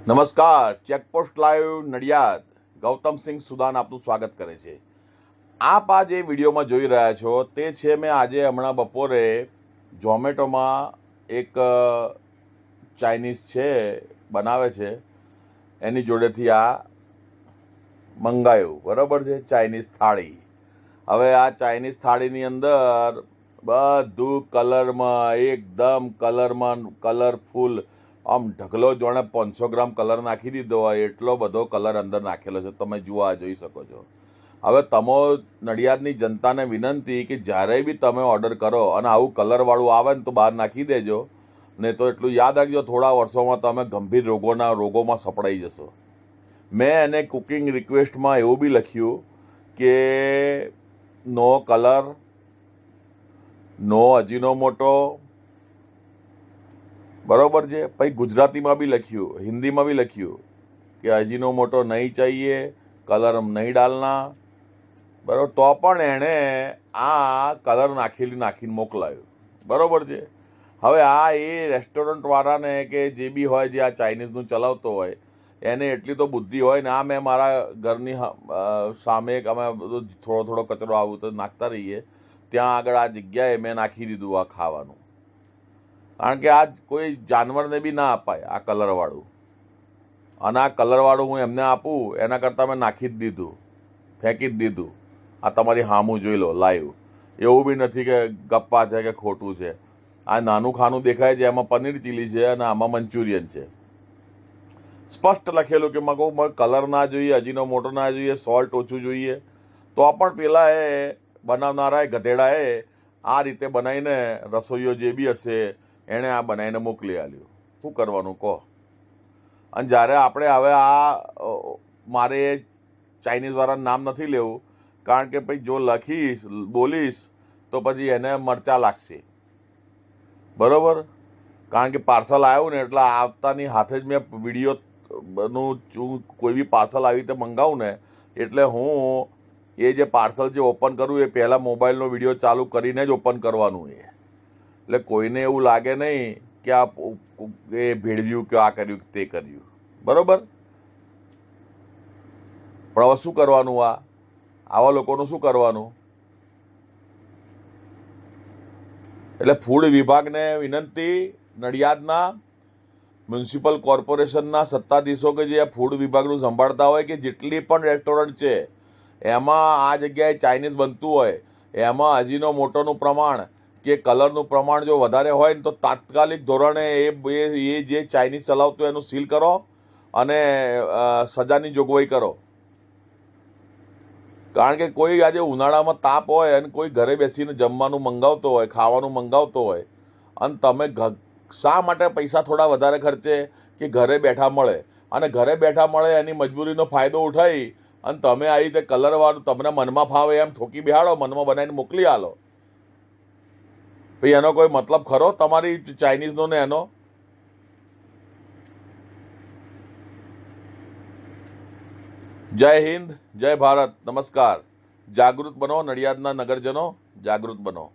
નમસ્કાર, checkpost live Nadiad Gautamsinh Sudan આપનું સ્વાગત કરે છે. આપ આ જે વિડીયોમાં જોઈ રહ્યા છો તે છે મેં આજે હમણાં બપોરે ઝોમેટોમાં એક ચાઇનીઝ છે બનાવે છે એની જોડેથી આ મંગાવ્યું, બરાબર છે, ચાઇનીઝ થાળી. હવે આ ચાઇનીઝ થાળીની અંદર બધું કલરમાં, એકદમ કલરફુલ, આમ ઢગલો જોણે 500 ગ્રામ કલર નાખી દીધો હોય એટલો બધો કલર અંદર નાખેલો છે. તમે જુઓ, આ જોઈ શકો છો. હવે તમો નડિયાદની જનતાને વિનંતી કે જ્યારે બી તમે ઓર્ડર કરો અને આવું કલરવાળું આવે ને તો બહાર નાખી દેજો, નહીં તો એટલું યાદ રાખજો, થોડા વર્ષોમાં તમે ગંભીર રોગોમાં સપડાઈ જશો. મેં એને કુકિંગ રિક્વેસ્ટમાં એવું બી લખ્યું કે નો કલર, નો અજીનોમોટો, બરાબર છે. પછી ગુજરાતીમાં બી લખ્યું, હિન્દીમાં બી લખ્યું કે અજીનોમોટો નહીં ચાહીએ, કલર નહીં ડાલના, બરાબર. તો પણ એણે આ કલર નાખીને મોકલાયું, બરાબર છે. હવે આ એ રેસ્ટોરન્ટવાળાને કે જે બી હોય, જે આ ચાઇનીઝનું ચલાવતો હોય, એને એટલી તો બુદ્ધિ હોય ને. આ મેં મારા ઘરની સામે અમે બધું થોડો કચરો આવું તો નાખતા રહીએ, ત્યાં આગળ આ જગ્યાએ મેં નાખી દીધું આ ખાવાનું. કારણ કે આ કોઈ જાનવરને બી ના અપાય આ કલરવાળું. અને આ કલરવાળું હું એમને આપું એના કરતાં મેં નાખી જ દીધું, ફેંકી જ દીધું. આ તમારી સામું જોઈ લો લાઈવ. એવું બી નથી કે ગપ્પા છે કે ખોટું છે. આ નાનું ખાનું દેખાય છે, એમાં પનીર ચીલી છે અને આમાં મંચુરિયન છે. સ્પષ્ટ લખેલું કે મારે કલર ના જોઈએ, અજીનોમોટો ના જોઈએ, સોલ્ટ ઓછું જોઈએ. તો પણ પેલા એ બનાવનારાએ, ગધેડાએ આ રીતે બનાવીને, રસોઈયો જે બી હશે એણે આ બનાવીને મોકલી આલ્યું. શું કરવાનું કહો? અને જ્યારે આપણે હવે મારે ચાઇનીઝવાળાનું નામ નથી લેવું, કારણ કે ભાઈ જો બોલીશ તો પછી એને મરચાં લાગશે, બરાબર. કારણ કે પાર્સલ આવ્યું ને એટલે આવતાની હાથે જ મેં વિડીયોનું કોઈ બી પાર્સલ આવી રીતે મંગાવું ને એટલે હું એ જે પાર્સલ જે ઓપન કરું એ પહેલાં મોબાઈલનો વિડીયો ચાલુ કરીને જ ઓપન કરવાનું. એટલે કોઈને એવું લાગે નહીં કે આ એ ભેળવ્યું કે આ કર્યું તે કર્યું, બરાબર. પણ હવે શું કરવાનું? આવા લોકોનું શું કરવાનું? એટલે ફૂડ વિભાગને વિનંતી, નડિયાદના મ્યુનિસિપલ કોર્પોરેશનના સત્તાધીશો કે જે ફૂડ વિભાગનું સંભાળતા હોય, કે જેટલી પણ રેસ્ટોરન્ટ છે એમાં આ જગ્યાએ ચાઇનીઝ બનતું હોય, એમાં અજીનોમોટોનું પ્રમાણ કે કલરનું પ્રમાણ જો વધારે હોય ને તો તાત્કાલિક ધોરણે એ જે ચાઇનીઝ ચલાવતું એનું સીલ કરો અને સજાની જોગવાઈ કરો. કારણ કે કોઈ આજે ઉનાળામાં તાપ હોય અને કોઈ ઘરે બેસીને જમવાનું મંગાવતો હોય, ખાવાનું મંગાવતો હોય, અને તમે શા માટે પૈસા થોડા વધારે ખર્ચે કે ઘરે બેઠા મળે, અને ઘરે બેઠા મળે એની મજબૂરીનો ફાયદો ઉઠાવી અને તમે આવી રીતે કલરવાળું તમને મનમાં ફાવે એમ ઠોકી બેહાડો, મનમાં બનાવીને મોકલી આલો. ભાઈ એનો કોઈ મતલબ ખરો તમારી ચાઇનીઝનો ને એનો? જય હિન્દ, જય ભારત, નમસ્કાર. જાગૃત બનો, નડિયાદના નગરજનો જાગૃત બનો.